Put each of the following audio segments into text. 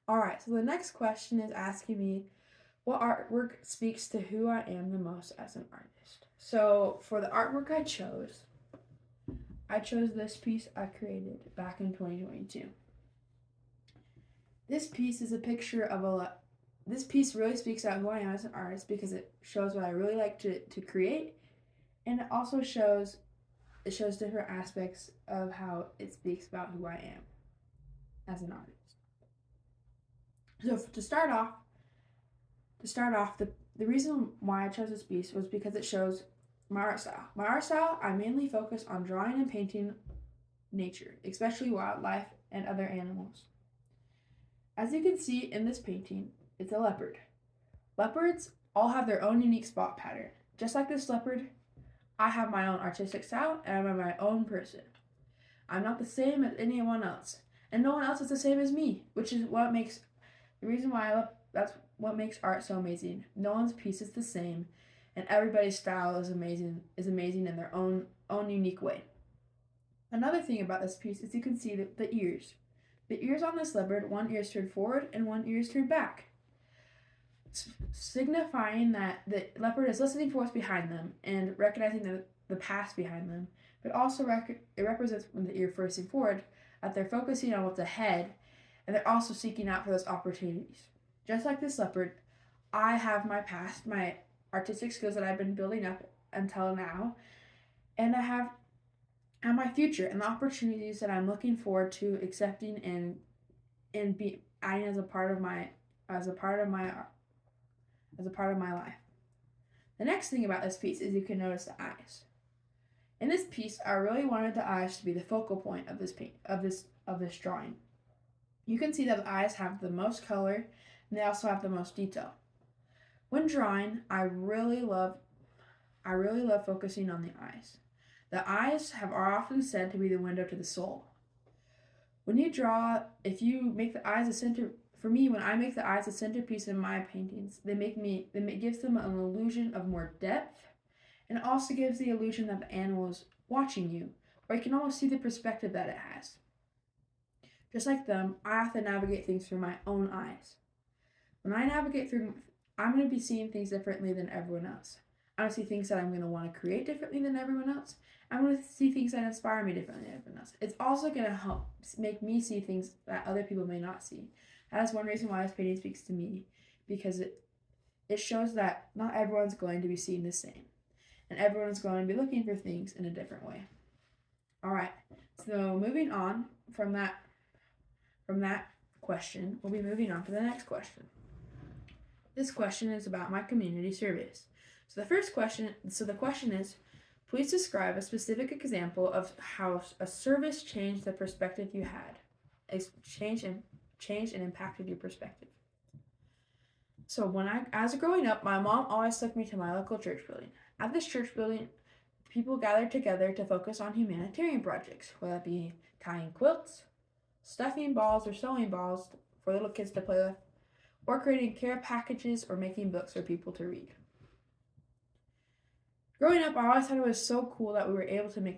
All right, so the next question is asking me what artwork speaks to who I am the most as an artist. So for the artwork I chose this piece I created back in 2022. This piece is a picture of a this piece really speaks out who I am as an artist because it shows what I really like to create, and it shows different aspects of how it speaks about who I am as an artist. So to start off, the reason why I chose this piece was because it shows my art style. My art style, I mainly focus on drawing and painting nature, especially wildlife and other animals. As you can see in this painting, it's a leopard. Leopards all have their own unique spot pattern. Just like this leopard, I have my own artistic style and I'm my own person. I'm not the same as anyone else, and no one else is the same as me, which is what makes the reason why I love that's what makes art so amazing. No one's piece is the same, and everybody's style is amazing in their own unique way. Another thing about this piece is you can see the ears. The ears on this leopard, one ear is turned forward and one ear is turned back, signifying that the leopard is listening for what's behind them and recognizing the past behind them. But also it represents when the ear facing forward that they're focusing on what's ahead, and they're also seeking out for those opportunities. Just like this leopard, I have my past, my artistic skills that I've been building up until now, and I have and my future and the opportunities that I'm looking forward to accepting and be adding as a part of my as a part of my life. The next thing about this piece is you can notice the eyes. In this piece, I really wanted the eyes to be the focal point of this drawing. You can see that the eyes have the most color and they also have the most detail. When drawing, I really love focusing on the eyes. The eyes are often said to be the window to the soul. When you draw, if you make the eyes a center, for me, when I make the eyes a centerpiece in my paintings, it gives them an illusion of more depth, and it also gives the illusion that the animal is watching you, or you can almost see the perspective that it has. Just like them, I have to navigate things through my own eyes. When I navigate through, I'm going to be seeing things differently than everyone else. I'm going to see things that I'm going to want to create differently than everyone else. I'm going to see things that inspire me differently than everyone else. It's also going to help make me see things that other people may not see. That is one reason why this painting speaks to me, because it shows that not everyone's going to be seeing the same, and everyone's going to be looking for things in a different way. All right, so moving on from that question, we'll be moving on to the next question. This question is about my community service. So the question is, please describe a specific example of how a service changed the perspective you had. Changed and impacted your perspective. So as growing up, my mom always took me to my local church building. At this church building, people gathered together to focus on humanitarian projects, whether it be tying quilts, stuffing balls or sewing balls for little kids to play with, or creating care packages or making books for people to read. Growing up, I always thought it was so cool that we were able to make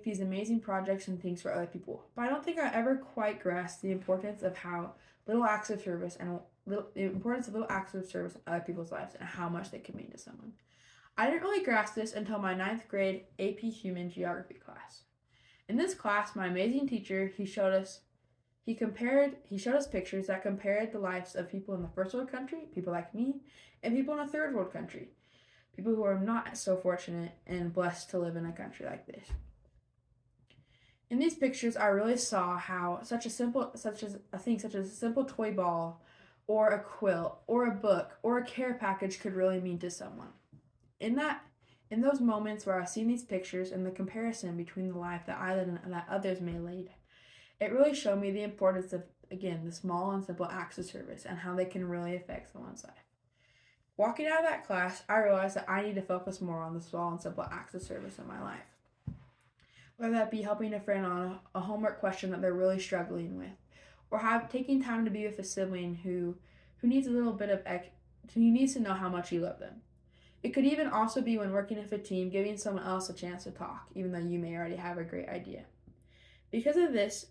these amazing projects and things for other people. But I don't think I ever quite grasped the importance of how little acts of service and the importance of little acts of service in other people's lives and how much they can mean to someone. I didn't really grasp this until my 9th grade AP Human Geography class. In this class, my amazing teacher, he showed us pictures that compared the lives of people in the first world country, people like me, and people in a third world country, people who are not so fortunate and blessed to live in a country like this. In these pictures, I really saw how such a simple toy ball, or a quilt, or a book, or a care package could really mean to someone. In those moments where I've seen these pictures and the comparison between the life that I led and that others may lead, it really showed me the importance of, again, the small and simple acts of service and how they can really affect someone's life. Walking out of that class, I realized that I need to focus more on the small and simple acts of service in my life. Whether that be helping a friend on a homework question that they're really struggling with, or taking time to be with a sibling who needs a little bit of who needs to know how much you love them. It could even also be when working with a team, giving someone else a chance to talk, even though you may already have a great idea. Because of this,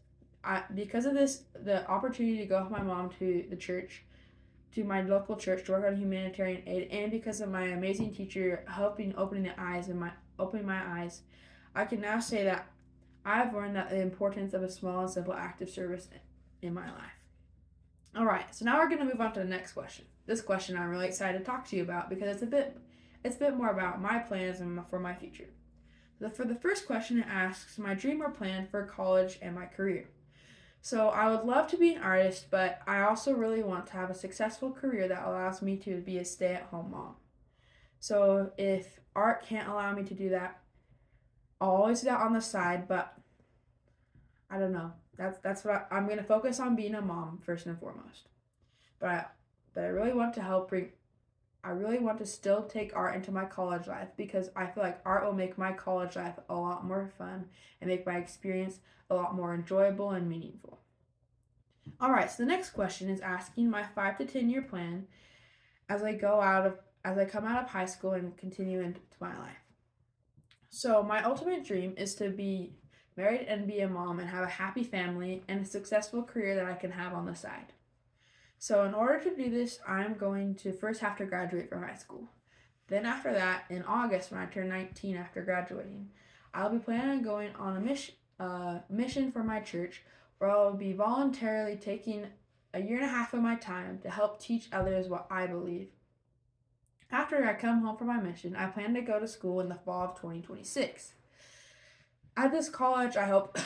because of this, the opportunity to go with my mom to the church, to my local church to work on humanitarian aid, and because of my amazing teacher helping opening my eyes, I can now say that I've learned that the importance of a small and simple act of service in my life. All right, so now we're going to move on to the next question. This question I'm really excited to talk to you about because it's a bit more about my plans and for my future. For the first question, it asks my dream or plan for college and my career. So I would love to be an artist, but I also really want to have a successful career that allows me to be a stay-at-home mom. So if art can't allow me to do that, I'll always do that on the side, but I don't know. That's what I'm going to focus on being a mom first and foremost. But I really want to I really want to still take art into my college life because I feel like art will make my college life a lot more fun and make my experience a lot more enjoyable and meaningful. All right, so the next question is asking my 5 to 10 year plan as I come out of high school and continue into my life. So my ultimate dream is to be married and be a mom and have a happy family and a successful career that I can have on the side. So in order to do this, I'm going to first have to graduate from high school. Then after that, in August when I turn 19 after graduating, I'll be planning on going on a mission for my church where I'll be voluntarily taking a year and a half of my time to help teach others what I believe. After I come home from my mission, I plan to go to school in the fall of 2026. At this college, I hope,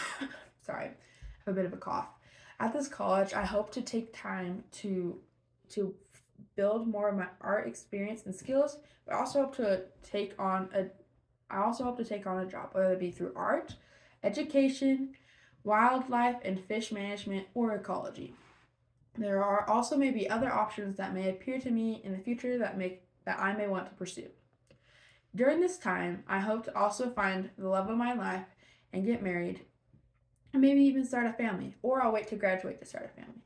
sorry, I have a bit of a cough. At this college, I hope to take time to build more of my art experience and skills, but I also hope to take on a job, whether it be through art, education, wildlife and fish management, or ecology. There are also maybe other options that may appear to me in the future that I may want to pursue. During this time, I hope to also find the love of my life and get married and maybe even start a family, or I'll wait to graduate to start a family.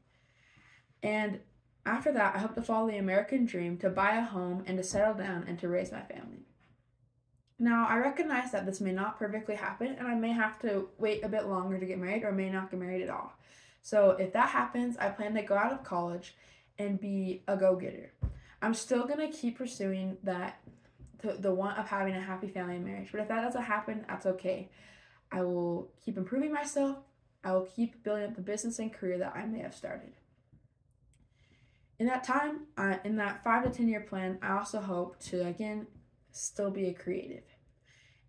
And after that, I hope to follow the American dream to buy a home and to settle down and to raise my family. Now, I recognize that this may not perfectly happen, and I may have to wait a bit longer to get married or may not get married at all. So if that happens, I plan to go out of college and be a go-getter. I'm still going to keep pursuing the want of having a happy family and marriage. But if that doesn't happen, that's okay. I will keep improving myself. I will keep building up the business and career that I may have started. In that time, in that 5 to 10 year plan, I also hope to, again, still be a creative.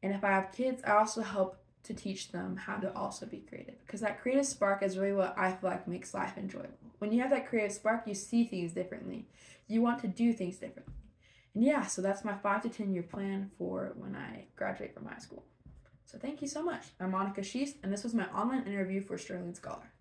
And if I have kids, I also hope to teach them how to also be creative. Because that creative spark is really what I feel like makes life enjoyable. When you have that creative spark, you see things differently. You want to do things differently. And yeah, so that's my 5 to 10 year plan for when I graduate from high school. So thank you so much. I'm Monica Sheast, and this was my online interview for Sterling Scholar.